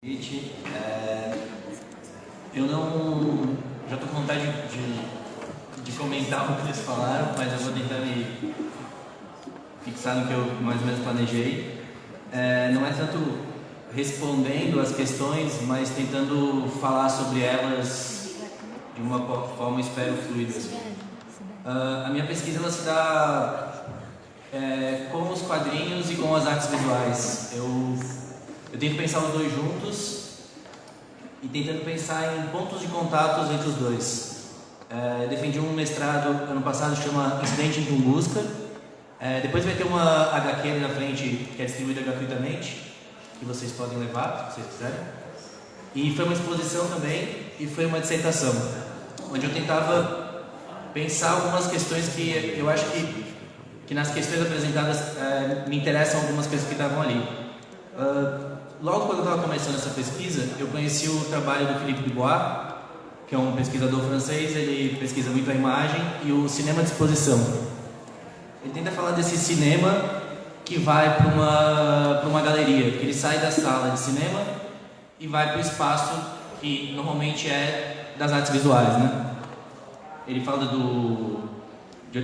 Eu não... já estou com vontade de comentar o que eles falaram, mas eu vou tentar me fixar no que eu mais ou menos planejei. Não é tanto respondendo as questões, mas tentando falar sobre elas de uma forma, espero, fluida. A minha pesquisa ela se dá com os quadrinhos e com as artes visuais. Eu tento pensar os dois juntos e tentando pensar em pontos de contatos entre os dois. Defendi um mestrado ano passado que chama Incidente em Tunguska. Depois vai ter uma HQ ali na frente que é distribuída gratuitamente, que vocês podem levar, se vocês quiserem. E foi uma exposição também e foi uma dissertação, onde eu tentava pensar algumas questões que eu acho que nas questões apresentadas me interessam algumas coisas que estavam ali. Logo quando eu estava começando essa pesquisa, eu conheci o trabalho do Philippe Dubois, que é um pesquisador francês. Ele pesquisa muito a imagem e o cinema de exposição. Ele tenta falar desse cinema que vai para uma galeria, que ele sai da sala de cinema e vai para o espaço que normalmente é das artes visuais, né? Ele fala do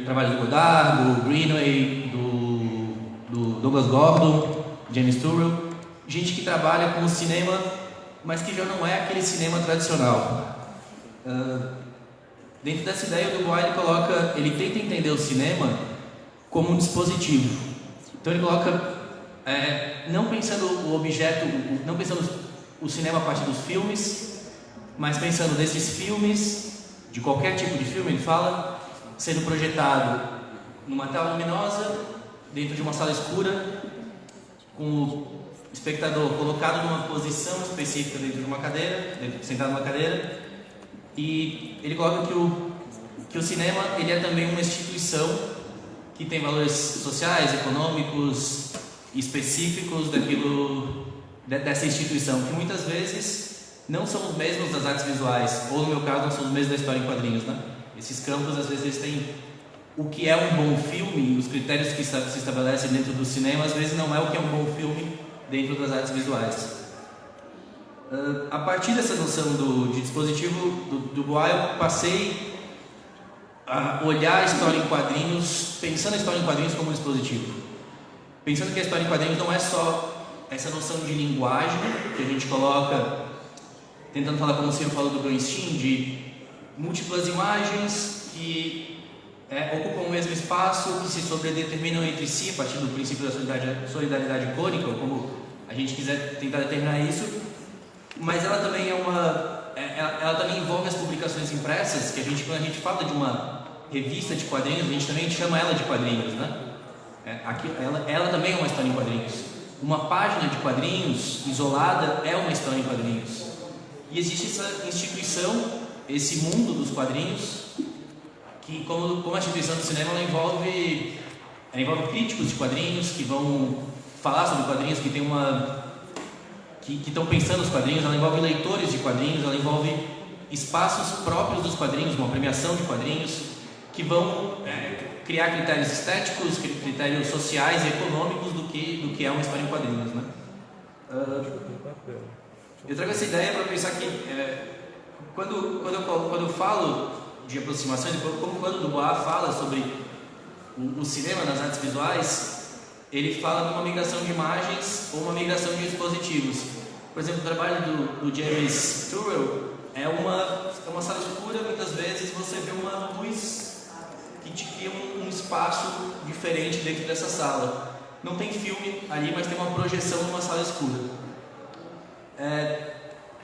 trabalho do Godard, do Greenaway, do Douglas Gordon, James Turrell. Gente que trabalha com o cinema, mas que já não é aquele cinema tradicional. Dentro dessa ideia, o Dubois ele tenta entender o cinema como um dispositivo. Então ele coloca, não pensando o objeto, não pensando o cinema a partir dos filmes, mas pensando nesses filmes, de qualquer tipo de filme, ele fala, sendo projetado numa tela luminosa, dentro de uma sala escura, com o espectador colocado numa posição específica dentro de uma cadeira, sentado numa cadeira, e ele coloca que o cinema ele é também uma instituição que tem valores sociais, econômicos específicos dessa instituição, que muitas vezes não são os mesmos das artes visuais, ou no meu caso não são os mesmos da história em quadrinhos, né? Esses campos às vezes eles têm o que é um bom filme, os critérios que se estabelecem dentro do cinema às vezes não é o que é um bom filme dentro das artes visuais. A partir dessa noção de dispositivo do Dubois, eu passei a olhar a história em quadrinhos, pensando a história em quadrinhos como um dispositivo. Pensando que a história em quadrinhos não é só essa noção de linguagem que a gente coloca, tentando falar como o senhor falou do Bernstein, de múltiplas imagens que ocupam o mesmo espaço, que se sobredeterminam entre si a partir do princípio da solidariedade icônica, ou como a gente quiser tentar determinar isso, mas ela também ela também envolve as publicações impressas, que quando a gente fala de uma revista de quadrinhos, a gente também chama ela de quadrinhos, né? Ela também é uma história em quadrinhos. Uma página de quadrinhos isolada é uma história em quadrinhos. E existe essa instituição, esse mundo dos quadrinhos, que como a instituição do cinema, ela envolve críticos de quadrinhos que vão falar sobre quadrinhos, que estão pensando os quadrinhos, ela envolve leitores de quadrinhos, ela envolve espaços próprios dos quadrinhos, uma premiação de quadrinhos, que vão criar critérios estéticos, critérios sociais e econômicos do que é uma história em quadrinhos, né? Eu trago essa ideia para pensar que quando eu falo de aproximações, como quando o Dubois fala sobre o cinema nas artes visuais, ele fala de uma migração de imagens ou uma migração de dispositivos. Por exemplo, o trabalho do James Turrell é uma sala escura, muitas vezes você vê uma luz que te cria um espaço diferente dentro dessa sala. Não tem filme ali, mas tem uma projeção numa sala escura.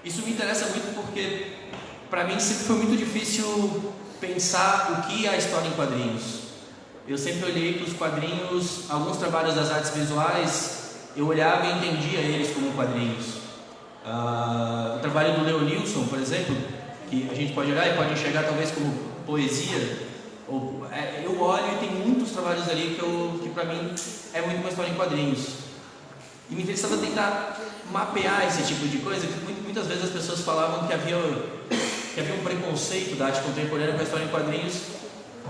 Isso me interessa muito porque, para mim, sempre foi muito difícil pensar o que é a história em quadrinhos. Eu sempre olhei para os quadrinhos, alguns trabalhos das artes visuais, eu olhava e entendia eles como quadrinhos. O trabalho do Leonilson, por exemplo, que a gente pode olhar e pode enxergar talvez como poesia, eu olho e tem muitos trabalhos ali que para mim é muito uma história em quadrinhos. E me interessava tentar mapear esse tipo de coisa, que muitas vezes as pessoas falavam que havia um preconceito da arte contemporânea com a história em quadrinhos,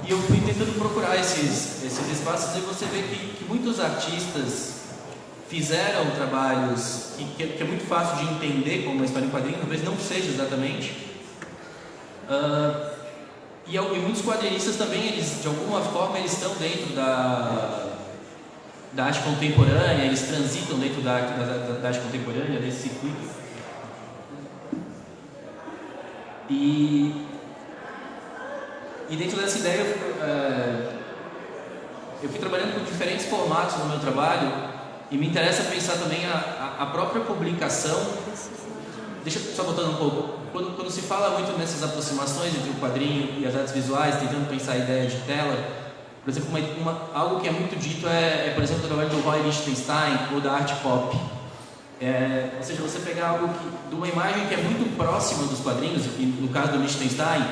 e eu fui tentando procurar esses espaços, e você vê que muitos artistas fizeram trabalhos que é muito fácil de entender como uma história em quadrinho, talvez não seja exatamente. E muitos quadrinistas também, eles, de alguma forma, eles estão dentro da arte contemporânea, eles transitam dentro da arte contemporânea, desse circuito. E dentro dessa ideia, eu fui trabalhando com diferentes formatos no meu trabalho e me interessa pensar também a própria publicação. Deixa eu só voltando um pouco. Quando se fala muito nessas aproximações entre o quadrinho e as artes visuais, tentando pensar a ideia de tela, por exemplo, algo que é muito dito por exemplo, o trabalho do Roy Lichtenstein ou da arte pop. Ou seja, você pegar algo de uma imagem que é muito próxima dos quadrinhos, e no caso do Lichtenstein,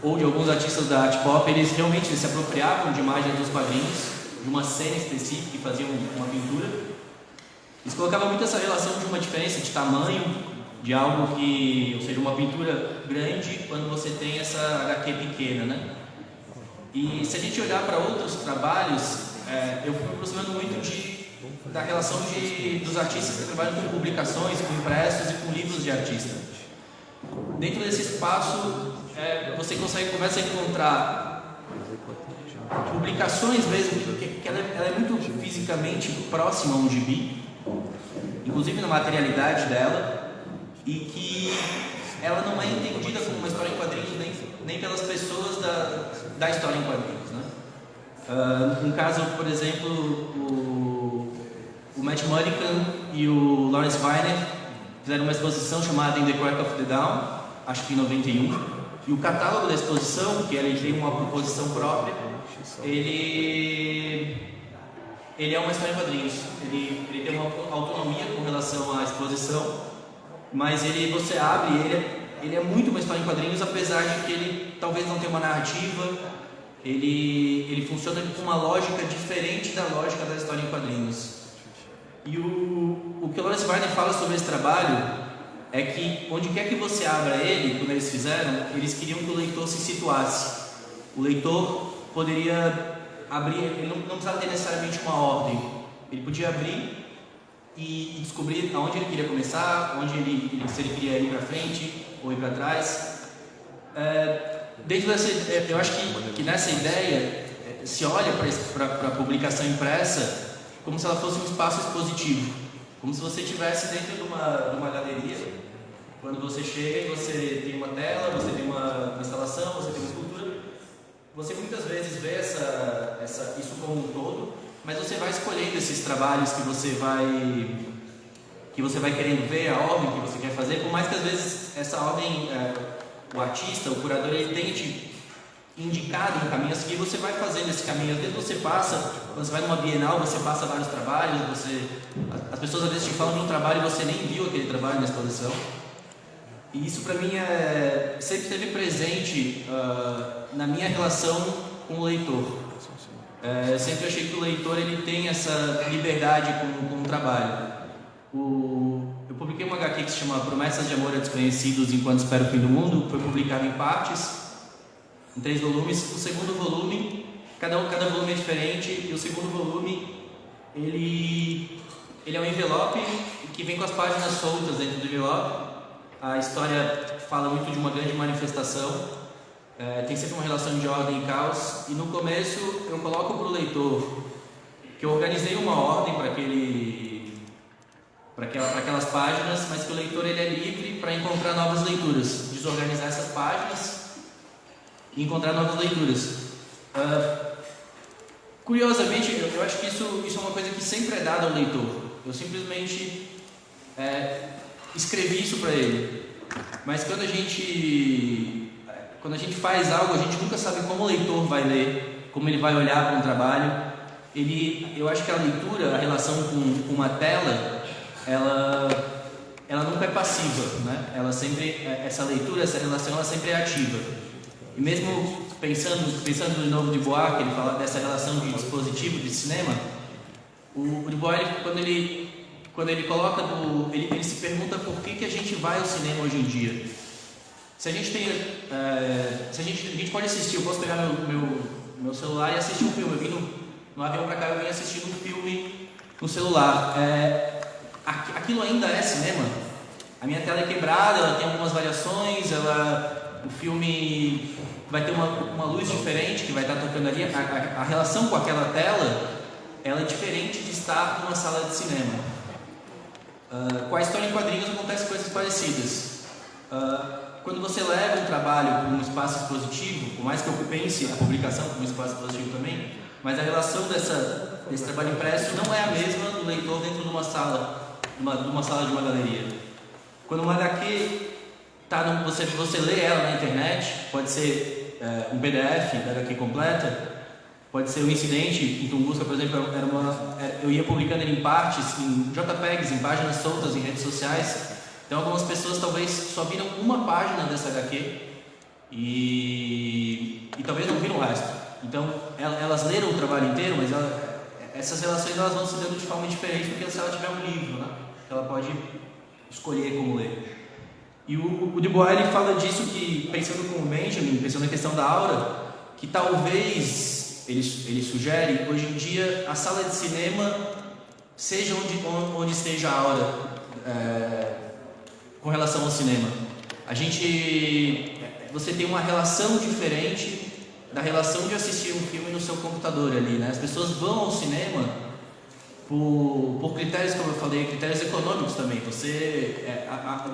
ou de alguns artistas da arte pop, eles realmente se apropriavam de imagens dos quadrinhos, de uma cena específica e faziam uma pintura. Eles colocavam muito essa relação de uma diferença de tamanho, de algo ou seja, uma pintura grande quando você tem essa HQ pequena, né? E se a gente olhar para outros trabalhos, eu fui me aproximando muito da relação dos artistas que trabalham com publicações, com impressos e com livros de artista. Dentro desse espaço, você começa a encontrar publicações mesmo, que ela é muito fisicamente próxima a um gibi, inclusive na materialidade dela, e que ela não é entendida como uma história em quadrinhos nem pelas pessoas da história em quadrinhos, né? Um caso, por exemplo, o Matt Mullican e o Lawrence Weiner fizeram uma exposição chamada In the Crack of the Dawn, acho que em 91, e o catálogo da exposição, que ele tem uma proposição própria, ele é uma história em quadrinhos. Ele tem uma autonomia com relação à exposição, mas você abre ele é muito uma história em quadrinhos, apesar de que ele talvez não tenha uma narrativa. Ele funciona com uma lógica diferente da lógica da história em quadrinhos. E o que o Lawrence Weiner fala sobre esse trabalho é que onde quer que você abra ele, quando eles fizeram, eles queriam que o leitor se situasse. O leitor poderia abrir, ele não precisava ter necessariamente uma ordem. Ele podia abrir e descobrir aonde ele queria começar, se ele queria ir para frente ou ir para trás. Dentro dessa, eu acho que nessa ideia se olha para a publicação impressa como se ela fosse um espaço expositivo, como se você estivesse dentro de uma galeria. Quando você chega e você tem uma tela, você tem uma instalação, você tem uma escultura, você muitas vezes vê isso como um todo, mas você vai escolhendo esses trabalhos que você vai querendo ver, a ordem que você quer fazer, por mais que às vezes essa ordem, o artista, o curador, ele tenha te indicado um caminho a seguir, você vai fazendo esse caminho. Às vezes você passa, quando você vai numa Bienal, você passa vários trabalhos, as pessoas às vezes te falam de um trabalho e você nem viu aquele trabalho na exposição. E isso para mim sempre esteve presente na minha relação com o leitor. Eu sempre achei que o leitor ele tem essa liberdade com o trabalho. Eu publiquei uma HQ que se chama Promessas de Amor a Desconhecidos Enquanto Espero o Fim do Mundo. Foi publicado em partes, em 3 volumes. O segundo volume, cada volume é diferente, e o segundo volume ele é um envelope que vem com as páginas soltas dentro do envelope. A história fala muito de uma grande manifestação, tem sempre uma relação de ordem e caos, e no começo eu coloco para o leitor que eu organizei uma ordem para aquelas páginas, mas que o leitor ele é livre para encontrar novas leituras, desorganizar essas páginas e encontrar novas leituras. Curiosamente, eu acho que isso é uma coisa que sempre é dada ao leitor. Eu simplesmente escrevi isso para ele, mas quando a gente faz algo, a gente nunca sabe como o leitor vai ler, como ele vai olhar para um trabalho. Eu acho que a leitura, a relação com uma tela, ela nunca é passiva, né? Ela sempre, essa leitura, essa relação, ela sempre é ativa. E mesmo pensando de novo de Bois, que ele fala dessa relação de dispositivo de cinema, o Du Bois, quando ele coloca ele se pergunta por que a gente vai ao cinema hoje em dia. Se a gente pode assistir, eu posso pegar meu celular e assistir um filme. Eu vim no avião para cá, eu vim assistindo um filme no celular. Aquilo ainda é cinema? A minha tela é quebrada, ela tem algumas variações, o filme vai ter uma luz diferente que vai estar tocando ali. A relação com aquela tela, ela é diferente de estar numa sala de cinema. Com a história em quadrinhos acontecem coisas parecidas. Quando você leva um trabalho para um espaço expositivo, por mais que eu pense a publicação como um espaço expositivo também, mas a relação desse trabalho impresso não é a mesma do leitor dentro de uma sala, de uma galeria. Quando uma HQ você lê ela na internet, pode ser um PDF da HQ completa, pode ser um incidente em Tunguska, por exemplo, eu ia publicando ele em partes, em JPEGs, em páginas soltas, em redes sociais. Então algumas pessoas talvez só viram uma página dessa HQ e talvez não viram o resto. Então elas leram o trabalho inteiro, mas essas relações elas vão se dando de forma diferente, porque se ela tiver um livro, né, ela pode escolher como ler. E o Du Bois ele fala disso, que pensando com o Benjamin, pensando na questão da aura, que talvez ele sugere hoje em dia a sala de cinema seja onde esteja a aura com relação ao cinema. Você tem uma relação diferente da relação de assistir um filme no seu computador ali, né? As pessoas vão ao cinema por critérios, como eu falei, critérios econômicos também.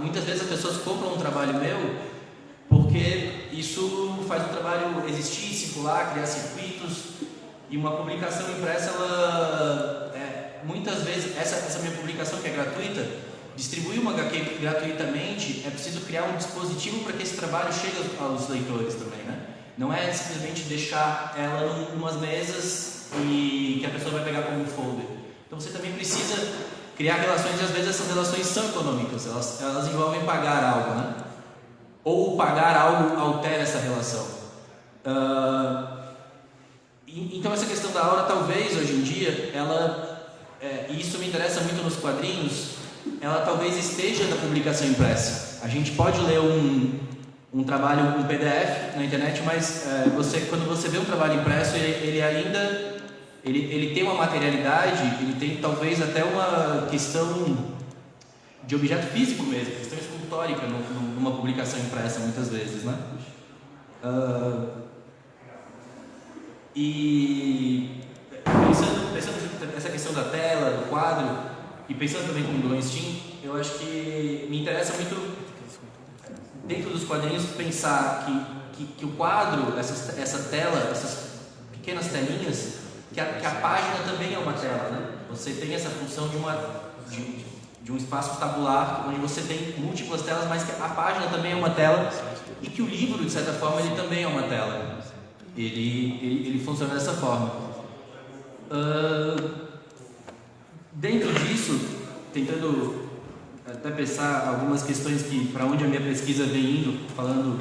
Muitas vezes as pessoas compram um trabalho meu porque isso faz o trabalho existir, circular, criar circuitos. E uma publicação impressa, muitas vezes, essa minha publicação que é gratuita, distribuir uma HQ gratuitamente, é preciso criar um dispositivo para que esse trabalho chegue aos leitores também, né? Não é simplesmente deixar ela em umas mesas e que a pessoa vai pegar como um folder. Então você também precisa criar relações, e às vezes essas relações são econômicas, elas envolvem pagar algo, né? Ou pagar algo altera essa relação. Então essa questão da aura, talvez hoje em dia, e isso me interessa muito nos quadrinhos, ela talvez esteja na publicação impressa. A gente pode ler um trabalho, um PDF na internet, mas quando você vê um trabalho impresso, ele tem uma materialidade, ele tem talvez até uma questão de objeto físico mesmo, questão escultórica numa publicação impressa muitas vezes, né? E pensando nessa questão da tela, do quadro, e pensando também como Lowenstein, eu acho que me interessa muito, dentro dos quadrinhos, pensar que o quadro, essa tela, essas pequenas telinhas, que a página também é uma tela, né? Você tem essa função de um espaço tabular, onde você tem múltiplas telas, mas que a página também é uma tela, e que o livro, de certa forma, ele também é uma tela. Ele funciona dessa forma. Dentro disso, tentando até pensar algumas questões para onde a minha pesquisa vem indo, falando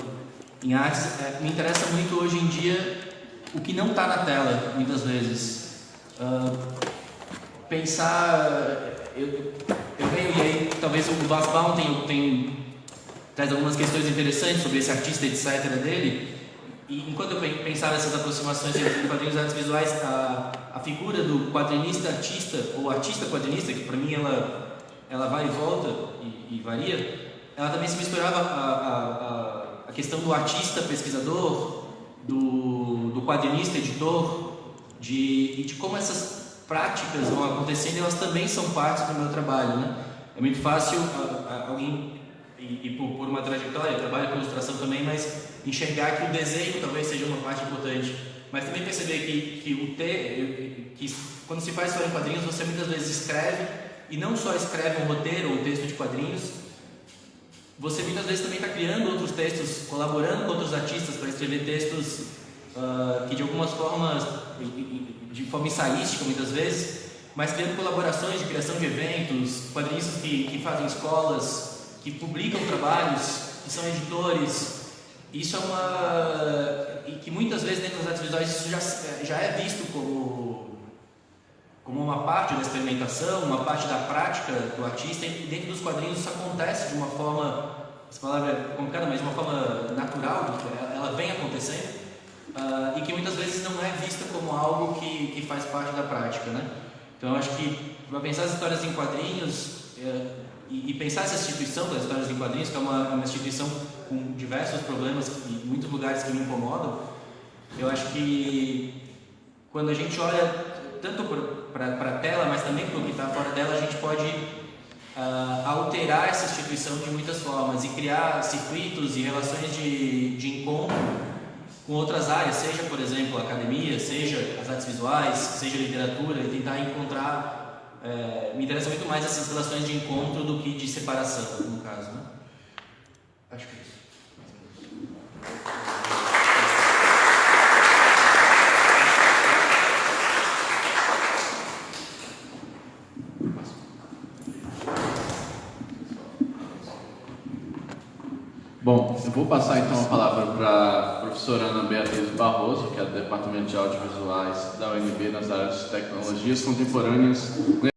em artes, me interessa muito hoje em dia o que não está na tela, muitas vezes. Pensar, eu venho, e aí talvez o Bas Baum traz algumas questões interessantes sobre esse artista, etc. dele. E enquanto eu pensava nessas aproximações entre quadrinhos e artes visuais, a figura do quadrinista artista, ou artista quadrinista, que para mim ela vai e volta e varia, ela também se misturava a questão do artista pesquisador, do quadrinista editor, e de como essas práticas vão acontecendo, e elas também são parte do meu trabalho, né? É muito fácil alguém, por uma trajetória, eu trabalho com ilustração também, mas enxergar que o desenho talvez seja uma parte importante, mas também perceber que quando se faz história em quadrinhos, você muitas vezes escreve, e não só escreve um roteiro ou um texto de quadrinhos, você muitas vezes também está criando outros textos, colaborando com outros artistas para escrever textos que de algumas formas, de forma ensaística muitas vezes, mas criando colaborações de criação de eventos, quadrinistas que fazem escolas, que publicam trabalhos, que são editores. Isso e que muitas vezes dentro das artes visuais isso já é visto como uma parte da experimentação, uma parte da prática do artista, e dentro dos quadrinhos isso acontece de uma forma, essa palavra é complicada, mas de uma forma natural, ela vem acontecendo, e que muitas vezes não é vista como algo que faz parte da prática, né? Então eu acho que para pensar as histórias em quadrinhos e pensar essa instituição das histórias em quadrinhos, que é uma instituição com diversos problemas e muitos lugares que me incomodam. Eu acho que quando a gente olha tanto para a tela, mas também para o que está fora dela, a gente pode alterar essa instituição de muitas formas e criar circuitos e relações de encontro com outras áreas, seja, por exemplo, a academia, seja as artes visuais, seja a literatura, e tentar encontrar. Me interessa muito mais essas relações de encontro do que de separação, no caso, né? Acho que é isso. Bom, eu vou passar então a palavra para a professora Ana Beatriz Barroso, que é do Departamento de Audiovisuais da UNB nas áreas de tecnologias contemporâneas.